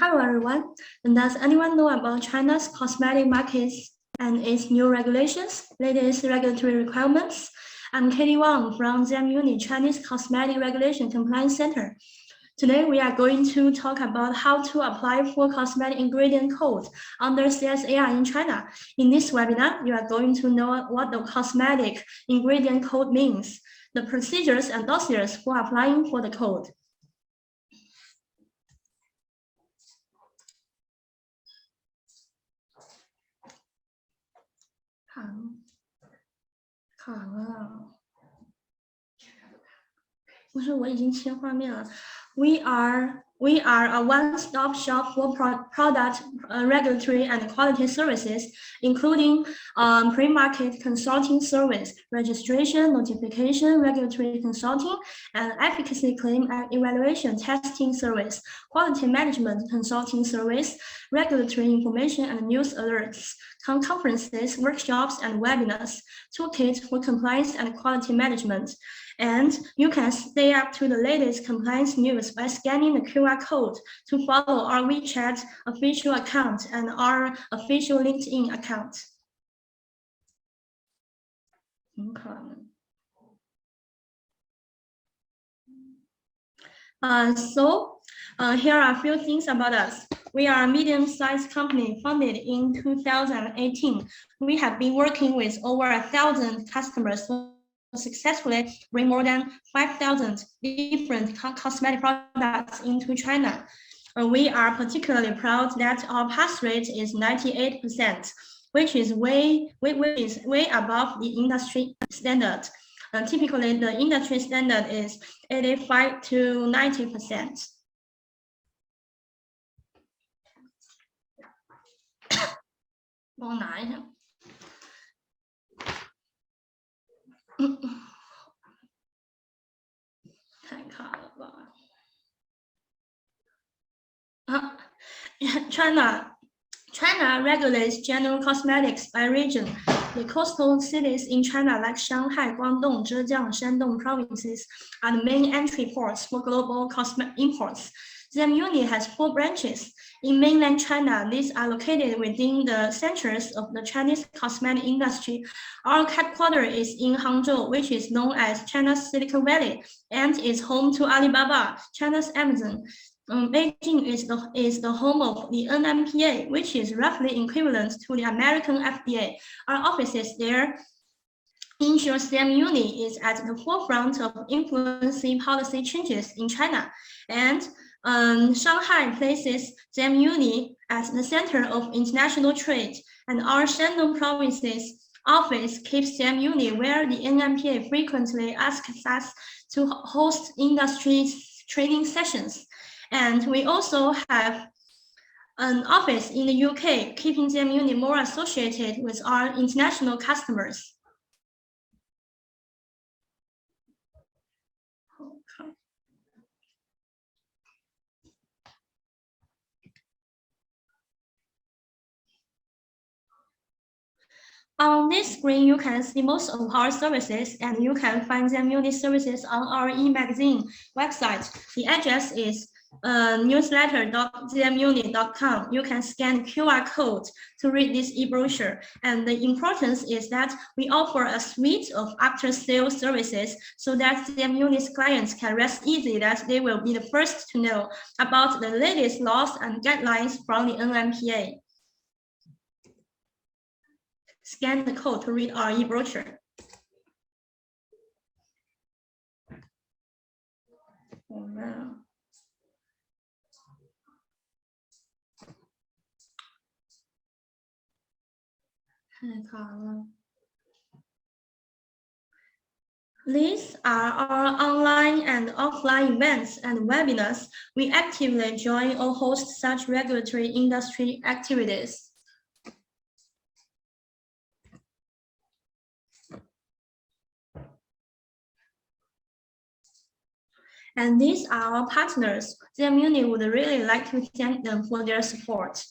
Hello everyone. And does anyone know about China's cosmetic markets and its new regulations, latest regulatory requirements? I'm Katy Wang from ZMUni, Chinese Cosmetic Regulation Compliance Center. Today we are going to talk about how to apply for Cosmetic Ingredient Code under CSAR in China. In this webinar, you are going to know what the Cosmetic Ingredient Code means, the procedures and dossiers for applying for the code. We are a one-stop shop for product regulatory and quality services, including pre-market consulting service, registration, notification, regulatory consulting, and efficacy claim evaluation testing service, quality management consulting service, regulatory information and news alerts, conferences, workshops, and webinars, toolkit for compliance and quality management. And you can stay up to the latest compliance news by scanning the QR code to follow our WeChat official account and our official LinkedIn account. Here are a few things about us. We are a medium-sized company founded in 2018. We have been working with over 1,000 customers to successfully bring more than 5,000 different cosmetic products into China. We are particularly proud that our pass rate is 98%, which is way above the industry standard. Typically, the industry standard is 85 to 90%. China regulates general cosmetics by region. The coastal cities in China like Shanghai, Guangdong, Zhejiang, Shandong provinces are the main entry ports for global cosmetic imports. ZMUni has 4 branches. In mainland China, these are located within the centers of the Chinese cosmetic industry. Our headquarters is in Hangzhou, which is known as China's Silicon Valley, and is home to Alibaba, China's Amazon. Beijing is the home of the NMPA, which is roughly equivalent to the American FDA. Our offices there ensure ZMUni is at the forefront of influencing policy changes in China. And Shanghai places ZMUni as the center of international trade, and our Shandong province's office keeps ZMUni where the NMPA frequently asks us to host industry training sessions. And we also have an office in the UK, keeping ZMUni more associated with our international customers. On this screen, you can see most of our services, and you can find ZMUni services on our e-magazine website. The address is newsletter.zmuni.com. You can scan QR code to read this e-brochure. And the importance is that we offer a suite of after-sales services so that ZMUni's clients can rest easy that they will be the first to know about the latest laws and guidelines from the NMPA. Scan the code to read our e-brochure. Wow. These are our online and offline events and webinars. We actively join or host such regulatory industry activities. And these are our partners. ZMUni would really like to thank them for their support.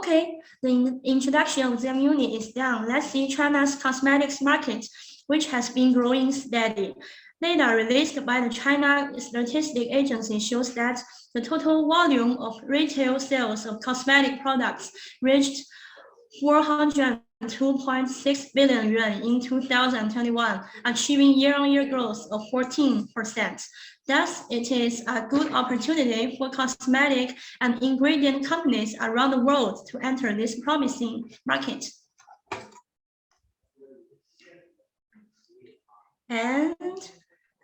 Okay, the introduction of ZMUni is done. Let's see China's cosmetics market, which has been growing steady. Data released by the China Statistics Agency shows that the total volume of retail sales of cosmetic products reached 402.6 billion yuan in 2021, achieving year-on-year growth of 14%. Thus, it is a good opportunity for cosmetic and ingredient companies around the world to enter this promising market. And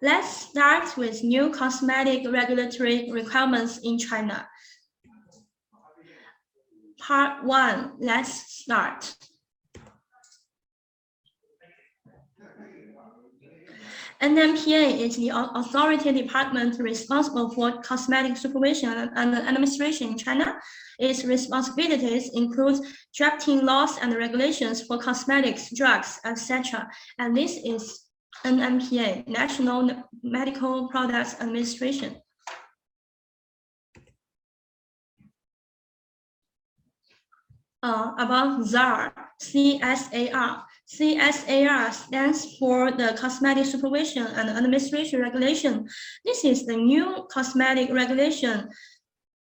let's start with new cosmetic regulatory requirements in China. Part 1, let's start. NMPA is the authority department responsible for cosmetic supervision and administration in China. Its responsibilities include drafting laws and regulations for cosmetics, drugs, etc. And this is NMPA, National Medical Products Administration. About ZAR, CSAR. CSAR stands for the Cosmetic Supervision and Administration Regulation. This is the new cosmetic regulation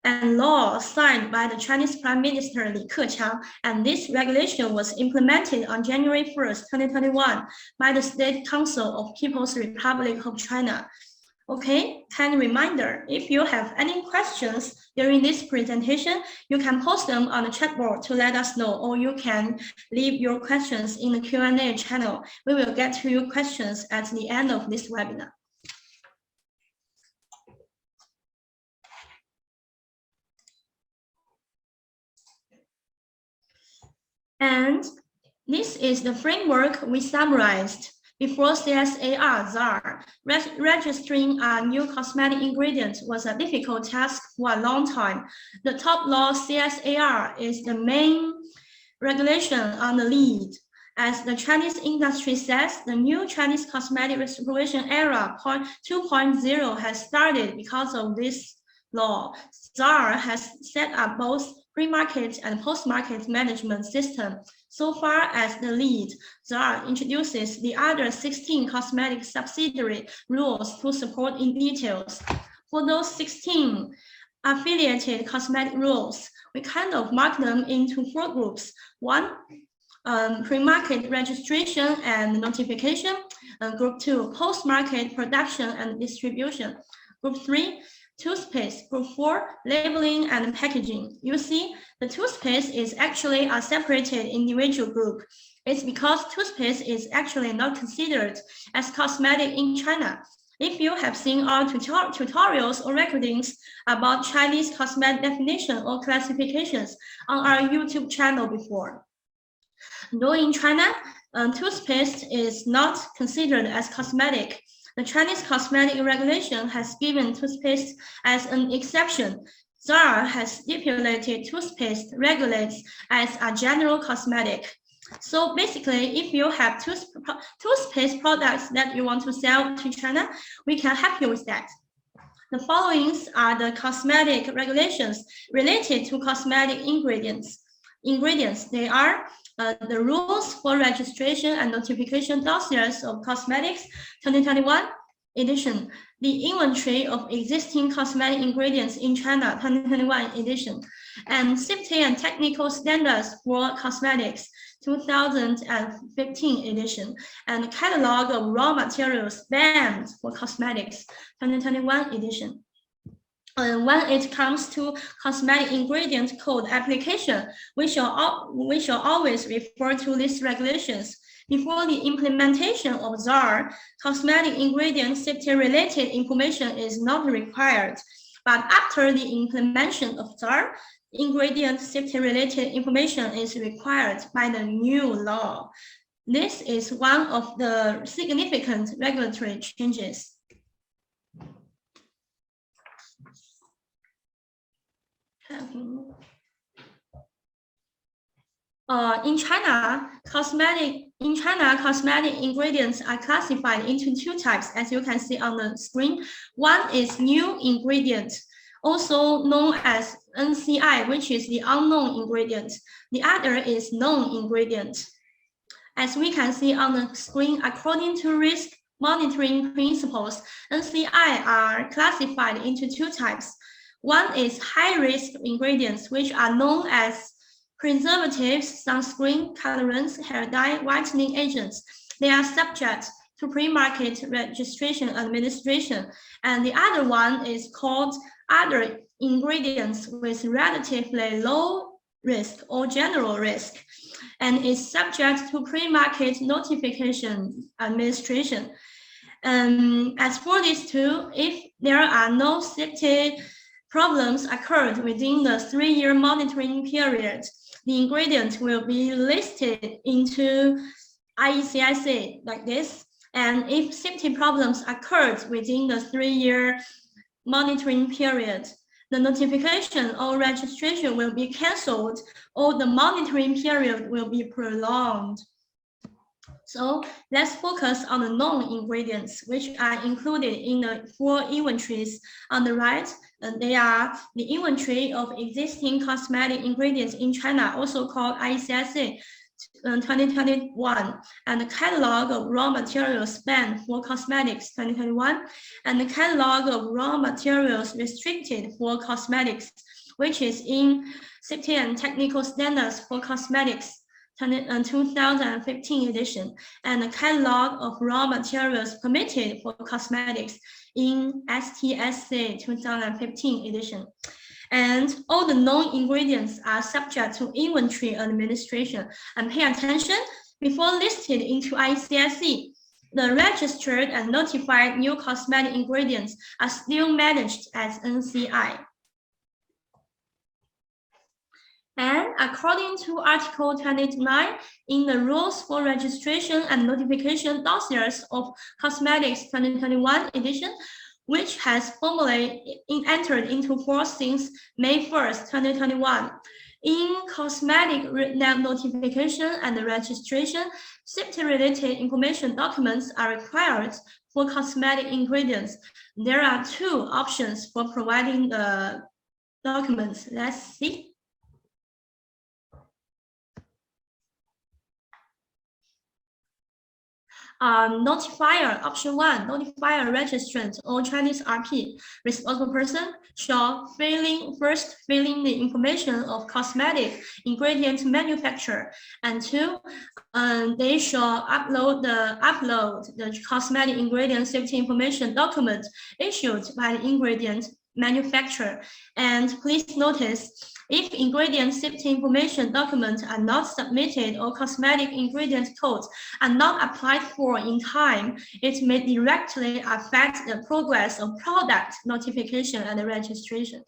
and law signed by the Chinese Prime Minister Li Keqiang, and this regulation was implemented on January 1st, 2021 by the State Council of People's Republic of China. Okay, kind reminder, if you have any questions during this presentation, you can post them on the chat board to let us know, or you can leave your questions in the Q&A channel. We will get to your questions at the end of this webinar. And this is the framework we summarized. Before CSAR, ZAR, registering a new cosmetic ingredient was a difficult task for a long time. The top law, CSAR, is the main regulation on the lead. As the Chinese industry says, the new Chinese cosmetic supervision era 2.0 has started because of this law. ZAR has set up both pre-market and post-market management system. So far as the lead, ZAR introduces the other 16 cosmetic subsidiary rules to support in details. For those 16 affiliated cosmetic rules, we kind of mark them into 4 groups. 1, pre-market registration and notification. Group 2, post-market production and distribution. Group 3, toothpaste. Group 4, labeling and packaging. You see, the toothpaste is actually a separated individual group. It's because toothpaste is actually not considered as cosmetic in China. If you have seen our tutorials or recordings about Chinese cosmetic definition or classifications on our YouTube channel before. Though in China, toothpaste is not considered as cosmetic, the Chinese cosmetic regulation has given toothpaste as an exception. ZAR has stipulated toothpaste regulates as a general cosmetic. So basically, if you have toothpaste products that you want to sell to China, we can help you with that. The following are the cosmetic regulations related to cosmetic ingredients. They are the rules for registration and notification dossiers of cosmetics 2021 edition, the inventory of existing cosmetic ingredients in China 2021 edition, and safety and technical standards for cosmetics 2015 edition, and catalog of raw materials banned for cosmetics 2021 edition. When it comes to Cosmetic Ingredient Code application, we shall always refer to these regulations. Before the implementation of ZAR, cosmetic ingredient safety-related information is not required. But after the implementation of ZAR, ingredient safety-related information is required by the new law. This is one of the significant regulatory changes. In China, cosmetic ingredients are classified into 2 types, as you can see on the screen. One is new ingredient. also known as NCI, which is the unknown ingredient. The other is known ingredient. As we can see on the screen, according to risk monitoring principles, NCI are classified into two types. One is high-risk ingredients, which are known as preservatives, sunscreen, colorants, hair dye, whitening agents. They are subject to pre-market registration administration. And the other one is called other ingredients with relatively low risk or general risk, and is subject to pre-market notification administration. As for these two, if there are no safety problems occurred within the 3-year monitoring period, the ingredient will be listed into IECSA like this. And if safety problems occurred within the 3-year monitoring period, the notification or registration will be cancelled, or the monitoring period will be prolonged. So let's focus on the known ingredients, which are included in the 4 inventories on the right. They are the inventory of existing cosmetic ingredients in China, also called ICSA 2021, and the catalog of raw materials banned for cosmetics 2021, and the catalog of raw materials restricted for cosmetics, which is in Safety and Technical Standards for Cosmetics 2015 edition, and the catalog of raw materials permitted for cosmetics in STSA 2015 edition. And all the known ingredients are subject to inventory administration. And pay attention, before listed into ICSE, the registered and notified new cosmetic ingredients are still managed as NCI. And according to Article 29 in the Rules for Registration and Notification Dossiers of Cosmetics 2021 edition, which has formally entered into force since May 1st, 2021. In cosmetic notification and registration, safety-related information documents are required for cosmetic ingredients. There are 2 options for providing the documents. Let's see. Notifier, option 1, notifier registrant or Chinese RP, responsible person shall first fill in the information of cosmetic ingredient manufacturer, and 2, they shall upload the cosmetic ingredient safety information document issued by the ingredient manufacturer. And please notice, if ingredient safety information documents are not submitted or cosmetic ingredient codes are not applied for in time, it may directly affect the progress of product notification and registration.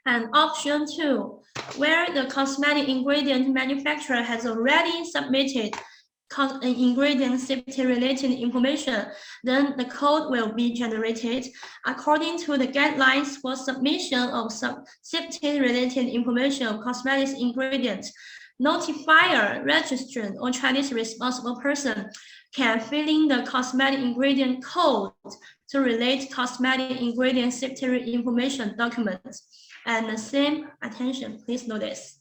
And option 2, where the cosmetic ingredient manufacturer has already submitted ingredient safety related information, then the code will be generated according to the guidelines for submission of safety related information of cosmetics ingredients. Notifier, registrant, or Chinese responsible person can fill in the cosmetic ingredient code to relate cosmetic ingredient safety information documents. And the same attention, please notice.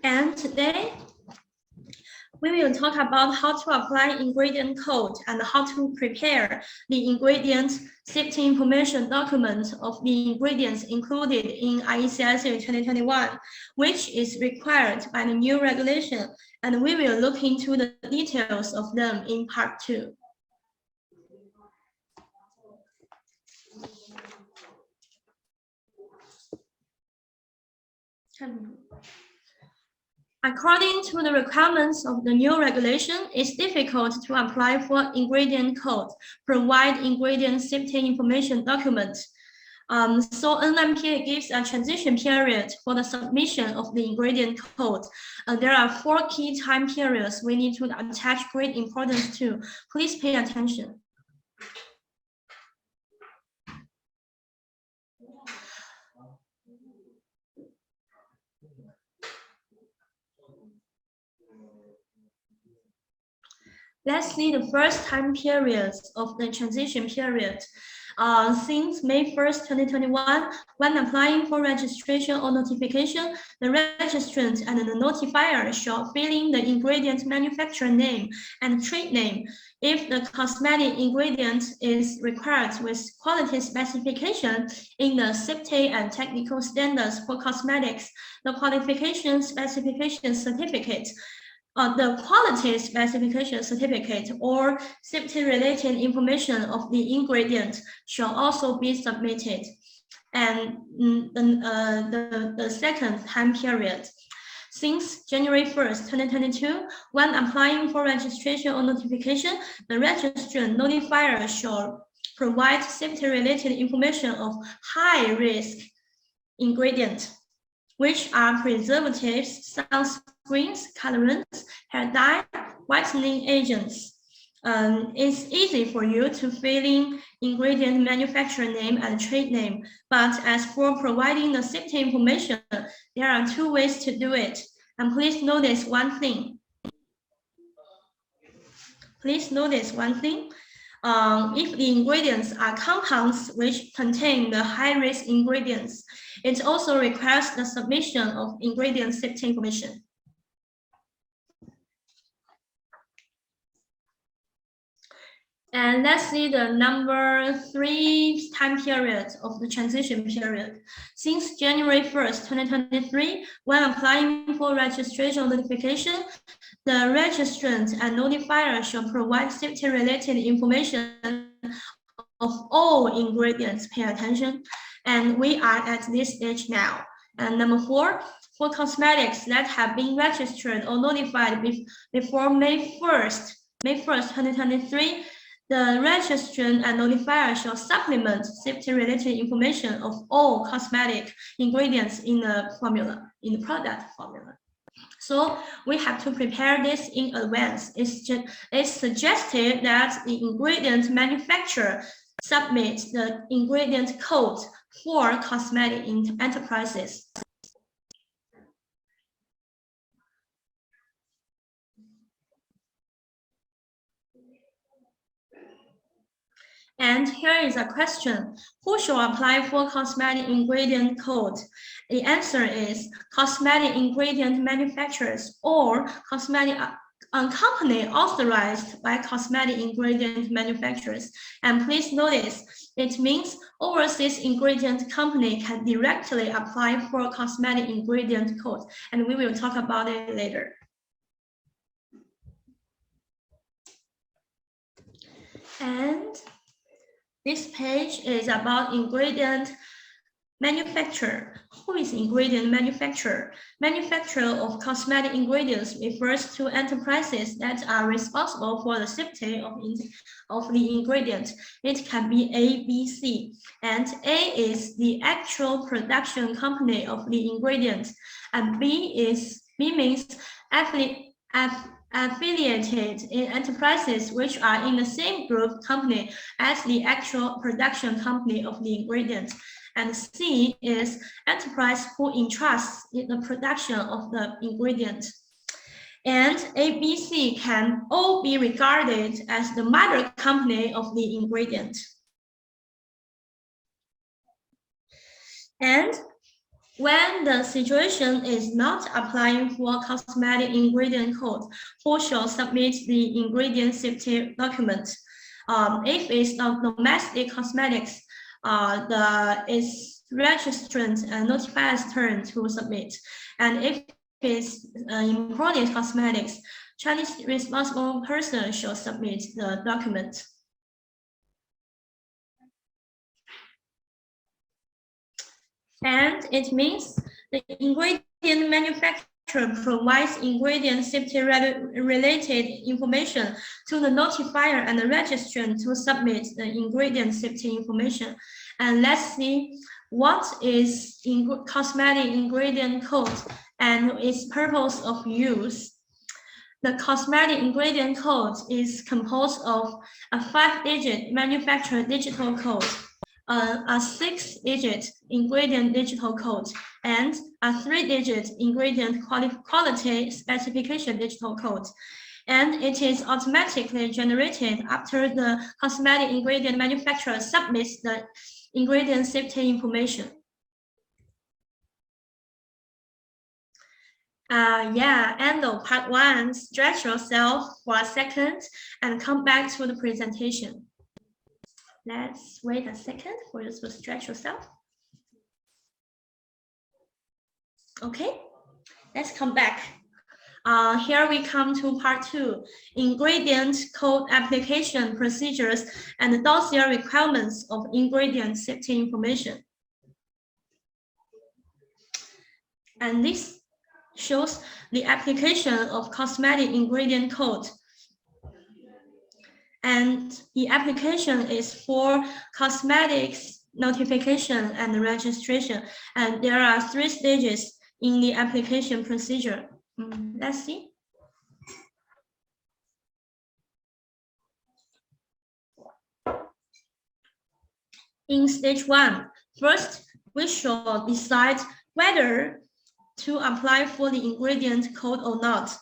And today, we will talk about how to apply ingredient code and how to prepare the ingredient safety information document of the ingredients included in IECSA 2021, which is required by the new regulation. And we will look into the details of them in part 2. According to the requirements of the new regulation, it's difficult to apply for ingredient code, provide ingredient safety information documents. So NMPA gives a transition period for the submission of the ingredient code. There are 4 key time periods we need to attach great importance to. Please pay attention. Let's see the first time periods of the transition period. Since May 1st, 2021, when applying for registration or notification, the registrant and the notifier shall fill in the ingredient manufacturer name and trade name. If the cosmetic ingredient is required with quality specification in the safety and technical standards for cosmetics, the qualification specification certificate the quality specification certificate or safety-related information of the ingredient shall also be submitted. And the second time period, since January 1st, 2022, when applying for registration or notification, the registrant notifier shall provide safety-related information of high-risk ingredients, which are preservatives, sunscreens, colorants, hair dye, whitening agents. It's easy for you to fill in ingredient manufacturer name and trade name, but as for providing the safety information, there are two ways to do it. And please notice one thing. Please notice one thing. If the ingredients are compounds which contain the high-risk ingredients, it also requires the submission of ingredient safety information. And let's see the number 3 time period of the transition period. Since January 1st, 2023, when applying for registration notification, the registrant and notifier shall provide safety-related information of all ingredients. Pay attention. And we are at this stage now. And number 4, for cosmetics that have been registered or notified before May 1st, 2023, the registrant and notifier shall supplement safety-related information of all cosmetic ingredients in the formula, in the product formula. So we have to prepare this in advance. It's suggested that the ingredient manufacturer submit the ingredient code for cosmetic enterprises. And here is a question. Who shall apply for cosmetic ingredient code? The answer is cosmetic ingredient manufacturers or cosmetic company authorized by cosmetic ingredient manufacturers. And please notice, it means overseas ingredient company can directly apply for cosmetic ingredient code. And we will talk about it later. And this page is about ingredient manufacturer. Who is ingredient manufacturer? Manufacturer of cosmetic ingredients refers to enterprises that are responsible for the safety of the ingredient. It can be A, B, C. And A is the actual production company of the ingredient. And B means affiliated in enterprises which are in the same group company as the actual production company of the ingredient. And C is enterprise who entrusts in the production of the ingredient. And ABC can all be regarded as the mother company of the ingredient. And when the situation is not applying for cosmetic ingredient code, who shall submit the ingredient safety document? If it's domestic cosmetics, it's registrant and notifier's turn to submit. And if it's imported cosmetics, Chinese responsible person shall submit the document. And it means the ingredient manufacturer provides ingredient safety related information to the notifier and the registrant to submit the ingredient safety information. And let's see what is cosmetic ingredient code and its purpose of use. The cosmetic ingredient code is composed of a 5-digit manufacturer digital code. a 6-digit ingredient digital code, and a 3-digit ingredient quality specification digital code. And it is automatically generated after the cosmetic ingredient manufacturer submits the ingredient safety information. End of part 1. Stretch yourself for a second and come back to the presentation. Let's wait a second for you to stretch yourself. Okay, let's come back. Here we come to part 2, ingredient code application procedures and dossier requirements of ingredient safety information. And this shows the application of cosmetic ingredient code. And the application is for cosmetics notification and registration. And there are 3 stages in the application procedure. Let's see. In stage 1, first, we should decide whether to apply for the ingredient code or not.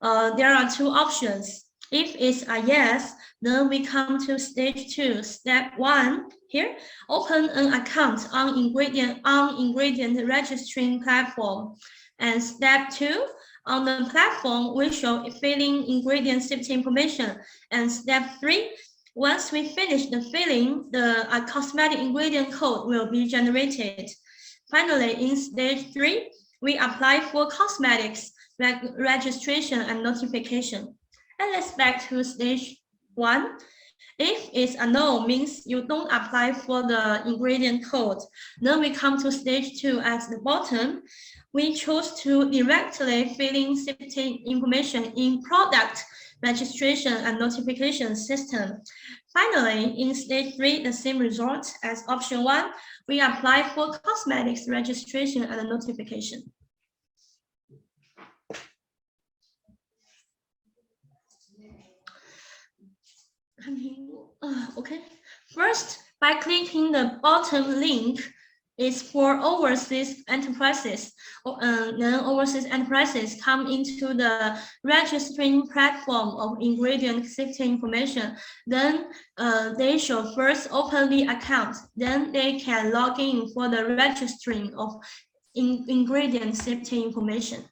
There are 2 options. If it's a yes, then we come to stage 2. Step 1 here, open an account on ingredient registering platform. And step 2, on the platform, we should fill in ingredient safety information. And step 3, once we finish the filling, the cosmetic ingredient code will be generated. Finally, in stage 3, we apply for cosmetics registration and notification. And let's back to stage 1. If it's a no, means you don't apply for the ingredient code. Then we come to stage 2 at the bottom. We choose to directly fill in safety information in product registration and notification system. Finally, in stage 3, the same result as option 1, we apply for cosmetics registration and notification. Okay, first, by clicking the bottom link, is for overseas enterprises. Then overseas enterprises come into the registering platform of ingredient safety information. Then they should first open the account. Then they can log in for the registering of ingredient safety information.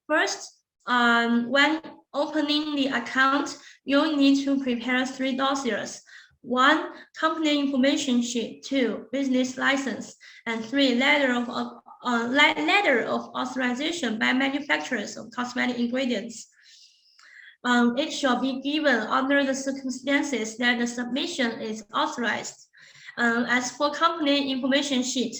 First, when opening the account, you need to prepare 3 dossiers. 1, company information sheet. 2, business license. And 3, letter of authorization by manufacturers of cosmetic ingredients. It shall be given under the circumstances that the submission is authorized. As for company information sheet,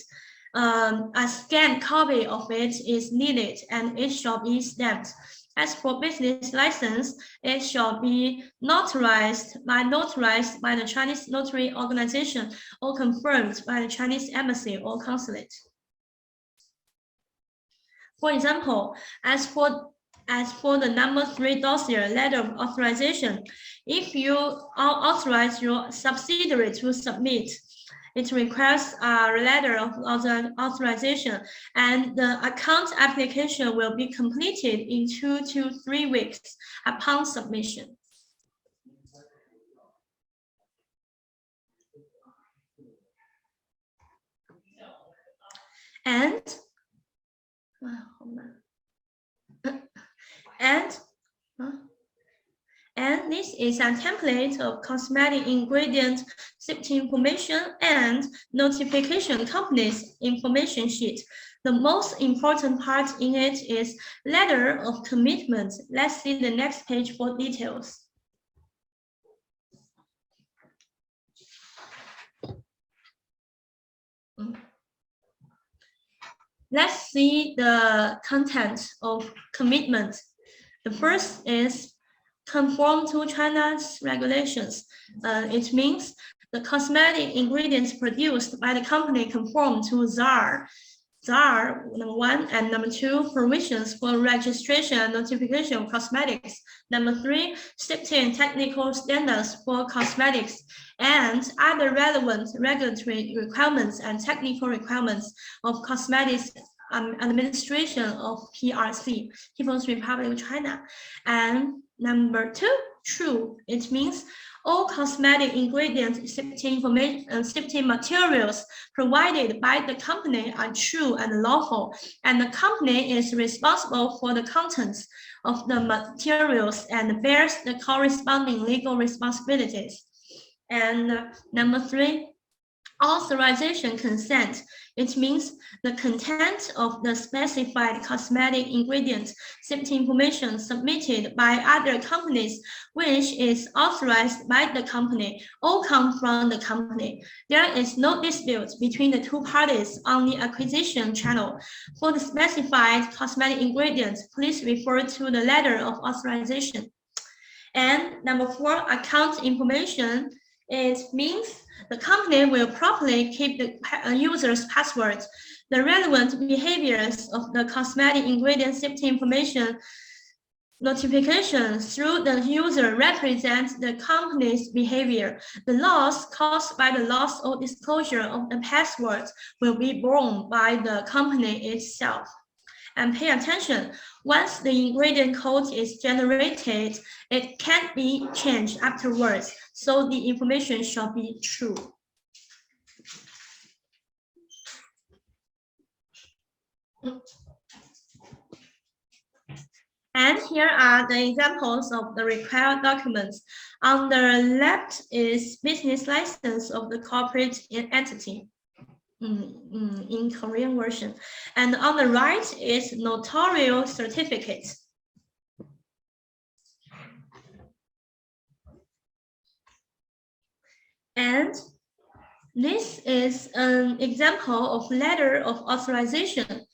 a scanned copy of it is needed and it shall be stamped. As for business license, it shall be notarized by the Chinese notary organization or confirmed by the Chinese embassy or consulate. For example, as for the number 3 dossier, letter of authorization, if you authorize your subsidiary to submit, it requires a letter of authorization, and the account application will be completed in 2 to 3 weeks upon submission. And this is a template of cosmetic ingredient safety information and notification company's information sheet. The most important part in it is letter of commitment. Let's see the next page for details. Let's see the content of commitment. The first is conform to China's regulations. It means the cosmetic ingredients produced by the company conform to ZAR. ZAR, number 1, and number 2, provisions for registration and notification of cosmetics. Number 3, safety and technical standards for cosmetics, and other relevant regulatory requirements and technical requirements of cosmetics administration of PRC, People's Republic of China. And number 2, true. It means all cosmetic ingredient safety materials provided by the company are true and lawful, and the company is responsible for the contents of the materials and bears the corresponding legal responsibilities. And number 3, authorization consent. It means the content of the specified cosmetic ingredient safety information submitted by other companies, which is authorized by the company, all come from the company. There is no dispute between the two parties on the acquisition channel. For the specified cosmetic ingredients, please refer to the letter of authorization. And number 4, account information. It means the company will properly keep the user's passwords. The relevant behaviors of the cosmetic ingredient safety information notification through the user represents the company's behavior. The loss caused by the loss or disclosure of the passwords will be borne by the company itself. And pay attention, once the ingredient code is generated, it can't be changed afterwards, so the information shall be true. And here are the examples of the required documents. On the left is business license of the corporate entity. In Korean version, and on the right is notarial certificate. And this is an example of letter of authorization.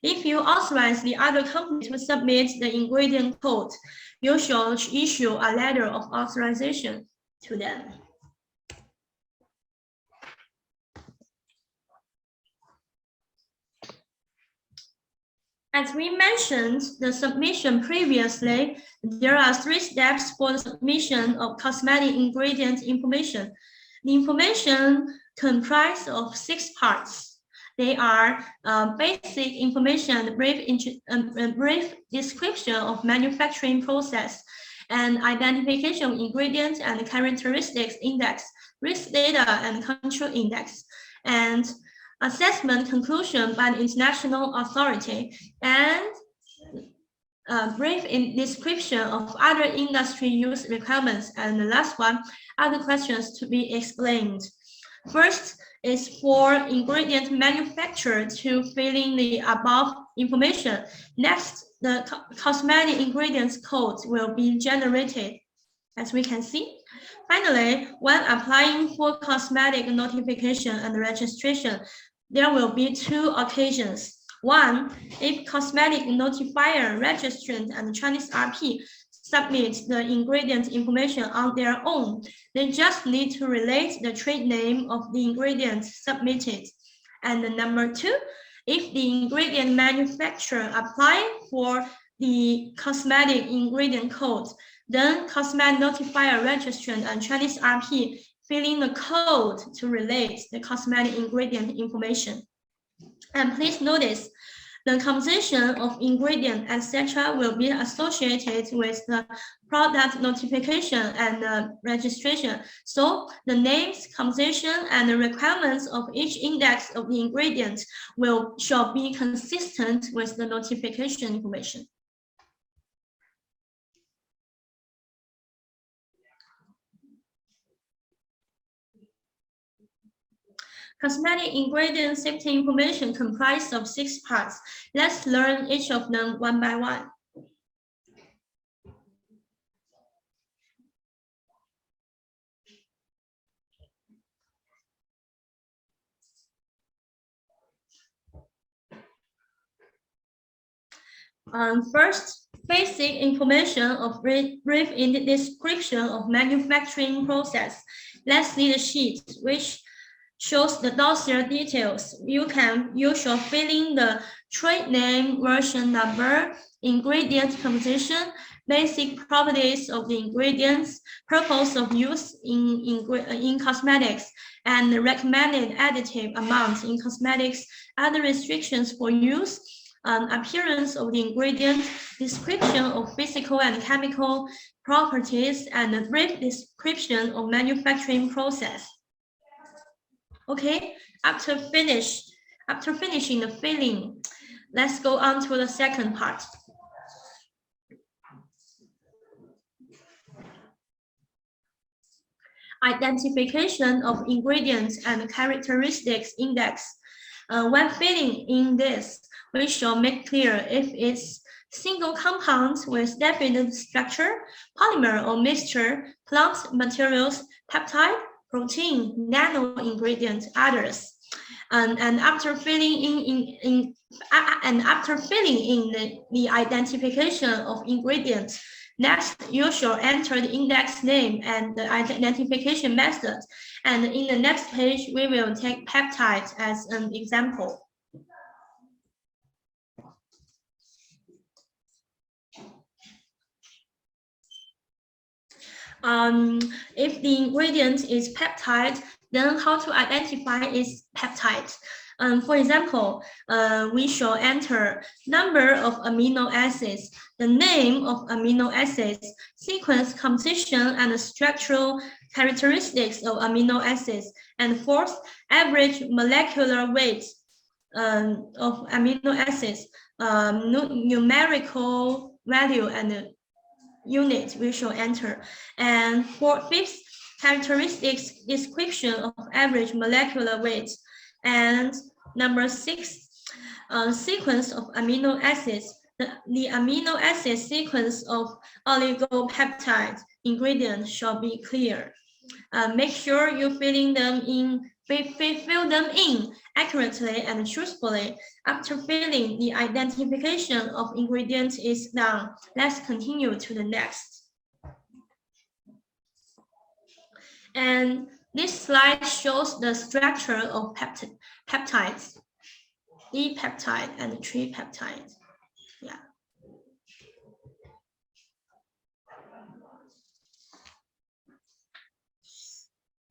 If you authorize the other company to submit the ingredient code, you shall issue a letter of authorization to them. As we mentioned the submission previously, there are 3 steps for the submission of cosmetic ingredient information. The information comprises of 6 parts. They are basic information, brief description of manufacturing process, and identification of ingredients and characteristics index, risk data and control index, and assessment conclusion by the international authority, and brief description of other industry use requirements, and the last one, other questions to be explained. First is for ingredient manufacturer to fill in the above information. Next, the cosmetic ingredients code will be generated, as we can see. Finally, when applying for cosmetic notification and registration, there will be 2 occasions. 1, if cosmetic notifier, registrant, and Chinese RP submit the ingredient information on their own, they just need to relate the trade name of the ingredient submitted. And number 2, if the ingredient manufacturer apply for the cosmetic ingredient code, then cosmetic notifier, registrant, and Chinese RP fill in the code to relate the cosmetic ingredient information. And please notice, the composition of ingredient, etc., will be associated with the product notification and registration. So the names, composition, and the requirements of each index of the ingredient shall be consistent with the notification information. Cosmetic ingredient safety information comprises of 6 parts. Let's learn each of them one by one. First, basic information of brief description of manufacturing process. Let's see the sheet, which shows the dossier details. You can use your fill in the trade name, version number, ingredient composition, basic properties of the ingredients, purpose of use in cosmetics, and the recommended additive amount in cosmetics, other restrictions for use, appearance of the ingredient, description of physical and chemical properties, and a brief description of manufacturing process. Okay, after finishing the filling, let's go on to the second part. Identification of ingredients and characteristics index. When filling in this, we shall make clear if it's single compound with definite structure, polymer or mixture, plant materials, peptide, protein, nano ingredient, others. And after filling in the identification of ingredients, next, you shall enter the index name and the identification method. And in the next page, we will take peptides as an example. If the ingredient is peptide, then how to identify its peptide? For example, we shall enter number of amino acids, the name of amino acids, sequence composition and structural characteristics of amino acids, and fourth, average molecular weight of amino acids, numerical value and unit we shall enter. And for fifth, characteristics description of average molecular weight. And number 6, sequence of amino acids. The amino acid sequence of oligopeptide ingredient shall be clear. Make sure you fill them in accurately and truthfully. After filling, the identification of ingredients is done. Let's continue to the next. And this slide shows the structure of peptides, dipeptide and tripeptide. Yeah.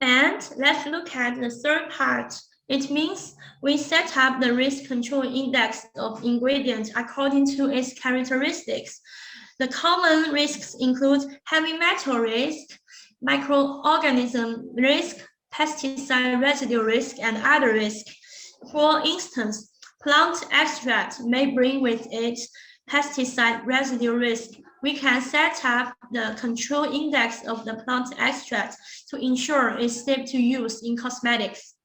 And let's look at the third part. It means we set up the risk control index of ingredients according to its characteristics. The common risks include heavy metal risk, microorganism risk, pesticide residue risk, and other risk. For instance, plant extract may bring with it pesticide residue risk. We can set up the control index of the plant extract to ensure it's safe to use in cosmetics.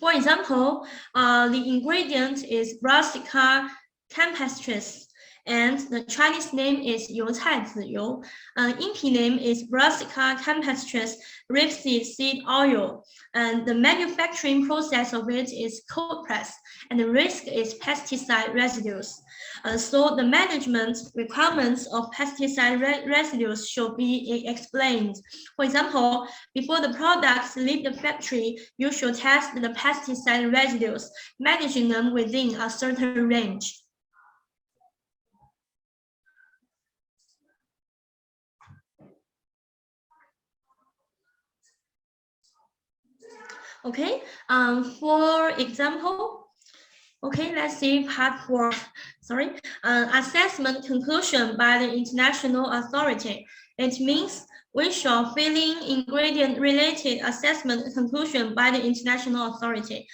For example, the ingredient is Brassica campestris, and the Chinese name is 油菜籽油. Inky name is Brassica campestris rapeseed seed oil, and the manufacturing process of it is cold press, and the risk is pesticide residues. So the management requirements of pesticide residues should be explained. For example, before the products leave the factory, you should test the pesticide residues, managing them within a certain range. Okay, for example, okay, let's see part 4. Sorry, assessment conclusion by the international authority. It means we shall fill in ingredient related assessment conclusion by the international authority.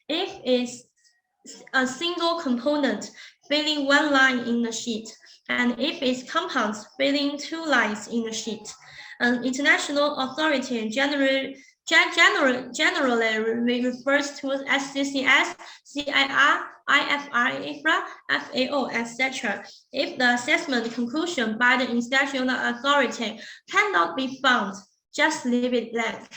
If it's a single component, filling 1 line in the sheet, and if it's compounds, filling 2 lines in the sheet. An international authority generally refers to as CSAR, CSAR, IFR, FAO, etc. If the assessment conclusion by the international authority cannot be found, just leave it blank.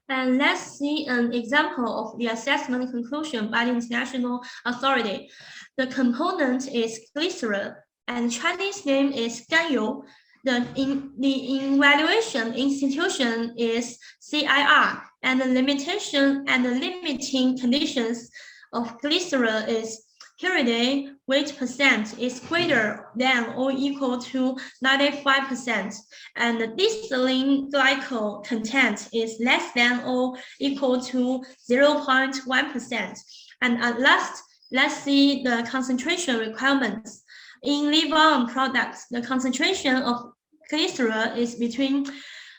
And let's see an example of the assessment conclusion by the international authority. The component is glycerin, and Chinese name is Ganyou. The evaluation institution is CSAR, and the limitation and the limiting conditions of glycerin is purity weight percent is greater than or equal to 95%, and the distilling glycol content is less than or equal to 0.1%. And at last, let's see the concentration requirements. In leave-on products, the concentration of glycerin is between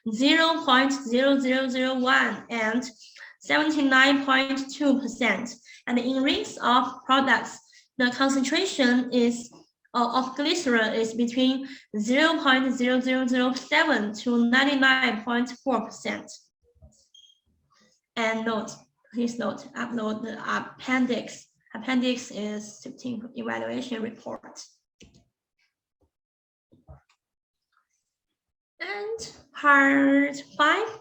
0.0001 and 79.2%. And in rinse-off products, the concentration of glycerin is between 0.0007 to 99.4%. And please note, upload the appendix. Appendix is 15 evaluation report. And part 5.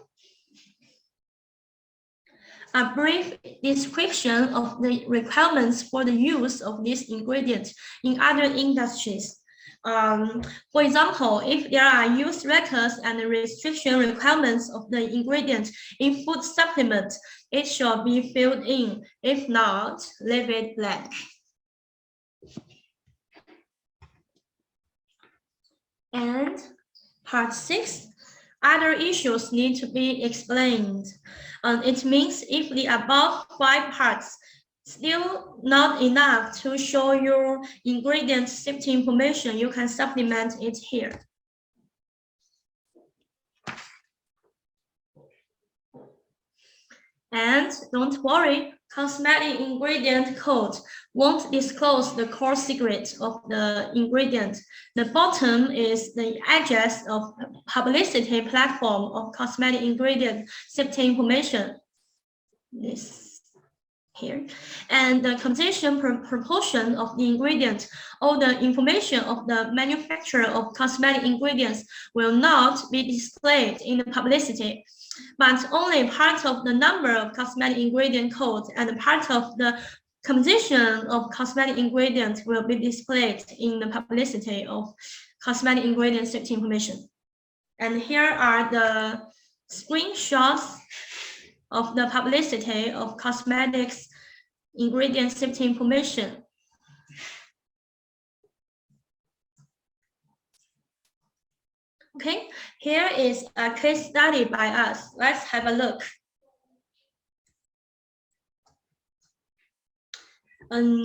A brief description of the requirements for the use of this ingredient in other industries. For example, if there are use records and restriction requirements of the ingredient in food supplement, it shall be filled in. If not, leave it blank. And part 6. Other issues need to be explained. It means if the above 5 parts still not enough to show your ingredient safety information, you can supplement it here. And don't worry, Cosmetic Ingredient Code won't disclose the core secret of the ingredient. The bottom is the address of publicity platform of cosmetic ingredient safety information. This here. And the composition proportion of the ingredient or the information of the manufacturer of cosmetic ingredients will not be displayed in the publicity, but only part of the number of cosmetic ingredient codes and part of the composition of cosmetic ingredients will be displayed in the publicity of cosmetic ingredient safety information. And here are the screenshots of the publicity of cosmetics ingredient safety information. Okay, here is a case study by us. Let's have a look. And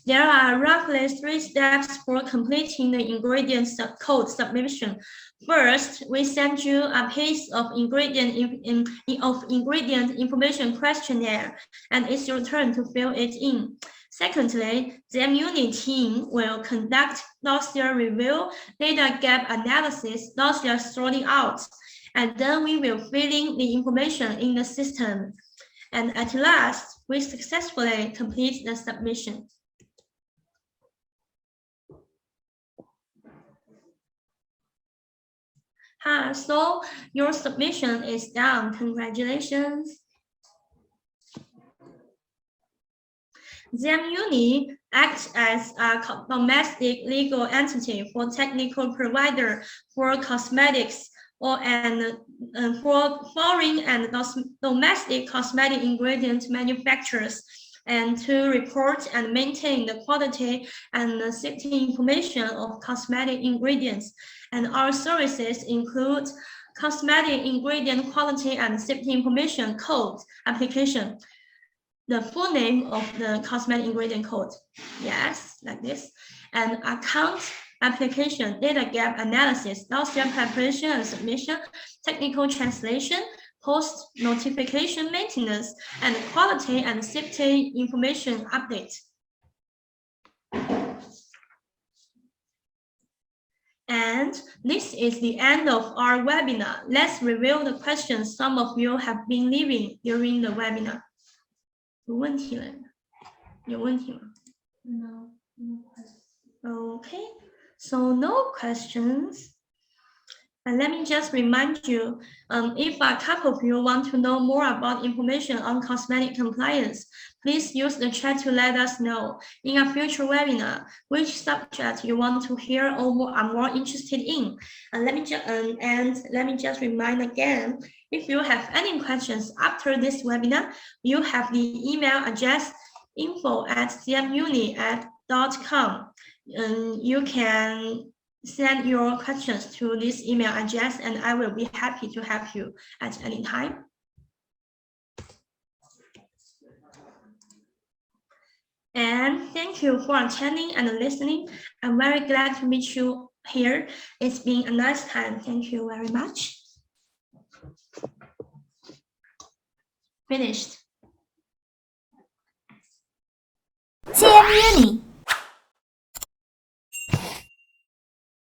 there are roughly 3 steps for completing the ingredient code submission. First, we send you a piece of ingredient information questionnaire, and it's your turn to fill it in. Secondly, ZMUni team will conduct dossier review, data gap analysis, dossier sorting out, and then we will fill in the information in the system. And at last, we successfully complete the submission. So your submission is done. Congratulations. ZMUni acts as a domestic legal entity for technical provider for cosmetics for foreign and domestic cosmetic ingredient manufacturers, and to report and maintain the quality and the safety information of cosmetic ingredients. And our services include Cosmetic Ingredient Quality and Safety Information Code application, the full name of the Cosmetic Ingredient Code, yes, like this, and account application, data gap analysis, dossier preparation and submission, technical translation, post notification maintenance, and quality and safety information update. And this is the end of our webinar. Let's review the questions some of you have been leaving during the webinar. 有问题了？有问题吗？ No questions. Okay, so no questions. And let me just remind you, if a couple of you want to know more about information on cosmetic compliance, please use the chat to let us know in a future webinar which subject you want to hear or are more interested in. And let me just remind again, if you have any questions after this webinar, you have the email address info@zmuni.com. You can send your questions to this email address and I will be happy to help you at any time. And thank you for attending and listening. I'm very glad to meet you here. It's been a nice time. Thank you very much. Finished. ZMUni